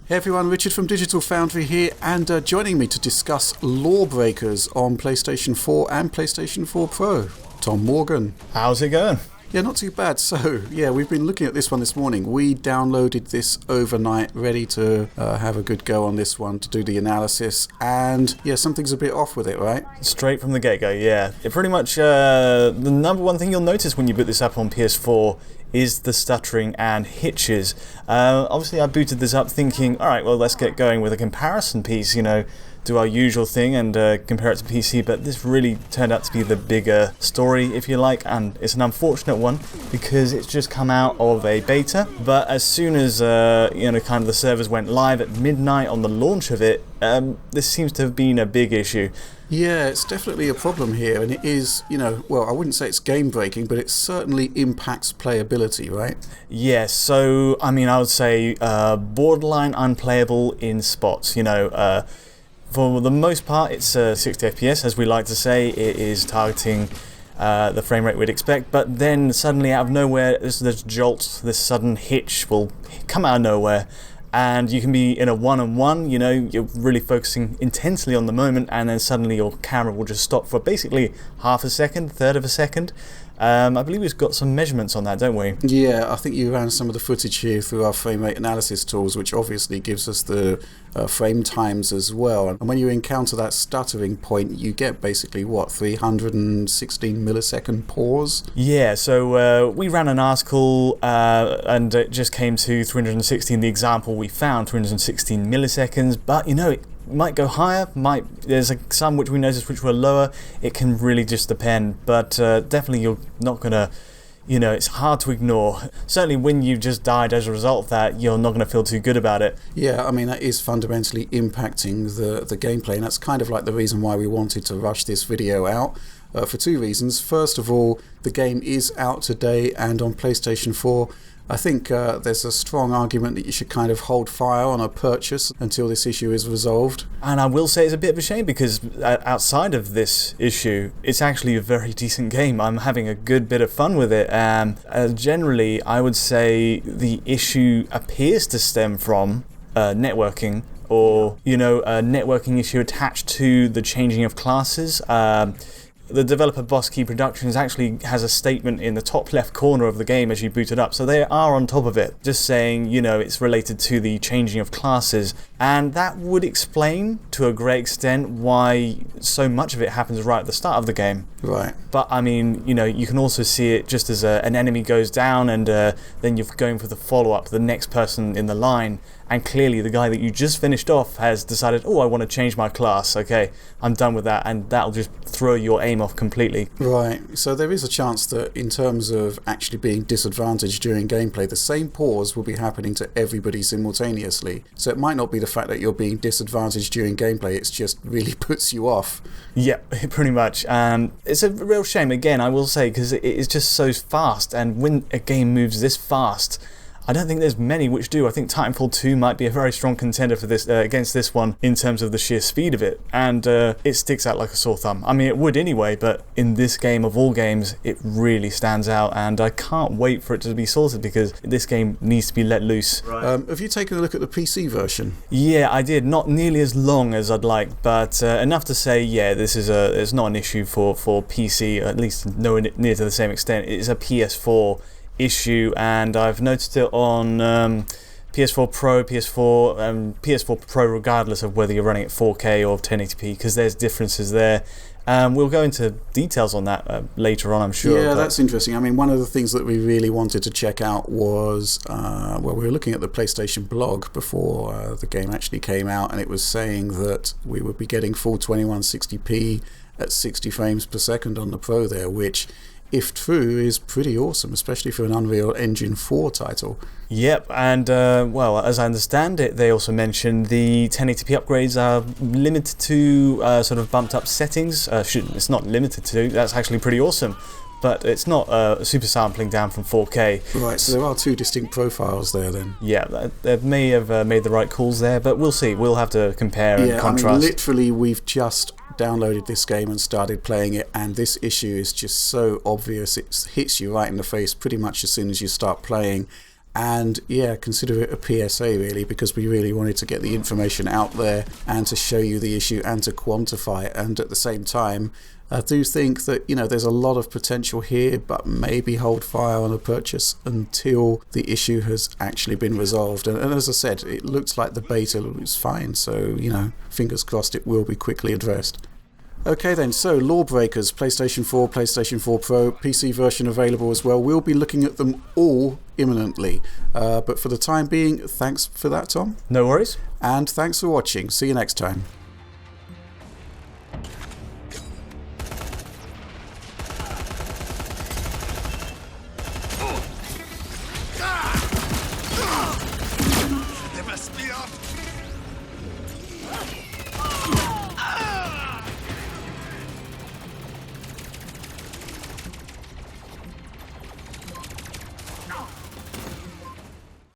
Hey everyone, Richard from Digital Foundry here, and joining me to discuss Lawbreakers on PlayStation 4 and PlayStation 4 Pro, Tom Morgan. How's it going? Yeah, not too bad. So, yeah, we've been looking at this one this morning. We downloaded this overnight, ready to have a good go on this one, to do the analysis, and yeah, something's a bit off with it, right? Straight from the get-go, yeah. It pretty much, the number one thing you'll notice when you boot this up on PS4 is the stuttering and hitches. Obviously, I booted this up thinking, alright, well, let's get going with a comparison piece, do our usual thing and compare it to PC, but this really turned out to be the bigger story, if you like, and it's an unfortunate one because it's just come out of a beta. But as soon as kind of the servers went live at midnight on the launch of it, this seems to have been a big issue. Yeah, it's definitely a problem here, and it is, well, I wouldn't say it's game-breaking, but it certainly impacts playability, right? Yeah, so, I would say borderline unplayable in spots, For the most part, it's 60 FPS, as we like to say. It is targeting the frame rate we'd expect, but then suddenly out of nowhere, this jolt, this sudden hitch will come out of nowhere, and you can be in a one-on-one, you're really focusing intensely on the moment, and then suddenly your camera will just stop for basically half a second, third of a second. I believe we've got some measurements on that, don't we? Yeah, I think you ran some of the footage here through our frame rate analysis tools, which obviously gives us the frame times as well. And when you encounter that stuttering point, you get basically, 316 millisecond pause? Yeah, so we ran an article and it just came to 316, the example we found, 316 milliseconds, but it might go higher, there's some which we noticed which were lower. It can really just depend, but definitely you're not gonna, it's hard to ignore. Certainly when you just died as a result of that, you're not gonna feel too good about it. Yeah, that is fundamentally impacting the gameplay, and that's kind of like the reason why we wanted to rush this video out. For two reasons. First of all, the game is out today, and on PlayStation 4, I think there's a strong argument that you should kind of hold fire on a purchase until this issue is resolved. And I will say it's a bit of a shame because outside of this issue, it's actually a very decent game. I'm having a good bit of fun with it. Generally, I would say the issue appears to stem from networking, or, a networking issue attached to the changing of classes. The developer Boss Key Productions actually has a statement in the top left corner of the game as you boot it up, so they are on top of it, just saying, it's related to the changing of classes, and that would explain to a great extent why so much of it happens right at the start of the game. Right. But you can also see it just as an enemy goes down, and then you're going for the follow-up, the next person in the line, and clearly the guy that you just finished off has decided, oh, I want to change my class, okay, I'm done with that, and that'll just throw your aim off completely. Right, so there is a chance that in terms of actually being disadvantaged during gameplay, the same pause will be happening to everybody simultaneously. So it might not be the fact that you're being disadvantaged during gameplay, it's just really puts you off. Yeah, pretty much. It's a real shame, again, I will say, because it is just so fast, and when a game moves this fast, I don't think there's many which do. I think Titanfall 2 might be a very strong contender for this against this one in terms of the sheer speed of it, and it sticks out like a sore thumb. It would anyway, but in this game of all games, it really stands out, and I can't wait for it to be sorted because this game needs to be let loose. Right. Have you taken a look at the PC version? Yeah, I did. Not nearly as long as I'd like, but enough to say, yeah, this is it's not an issue for PC, at least nowhere near to the same extent. It is a PS4 issue, and I've noticed it on PS4 Pro, PS4 Pro regardless of whether you're running at 4K or 1080p, because there's differences there. We'll go into details on that later on, I'm sure. Yeah, that's interesting. One of the things that we really wanted to check out was, we were looking at the PlayStation blog before the game actually came out, and it was saying that we would be getting full 2160p at 60 frames per second on the Pro there, which, if true, is pretty awesome, especially for an Unreal Engine 4 title. Yep, and well, as I understand it, they also mentioned the 1080p upgrades are limited to sort of bumped up settings. It's not limited to, that's actually pretty awesome. But it's not super sampling down from 4K. Right, so there are two distinct profiles there then. Yeah, they may have made the right calls there, but we'll see. We'll have to compare and contrast. Literally, we've just downloaded this game and started playing it, and this issue is just so obvious. It hits you right in the face pretty much as soon as you start playing. And yeah, consider it a PSA really, because we really wanted to get the information out there and to show you the issue and to quantify it. And at the same time, I do think that, there's a lot of potential here, but maybe hold fire on a purchase until the issue has actually been resolved. And as I said, it looks like the beta is fine, so, fingers crossed it will be quickly addressed. Okay then, so Lawbreakers, PlayStation 4, PlayStation 4 Pro, PC version available as well. We'll be looking at them all imminently. But for the time being, thanks for that, Tom. No worries. And thanks for watching. See you next time.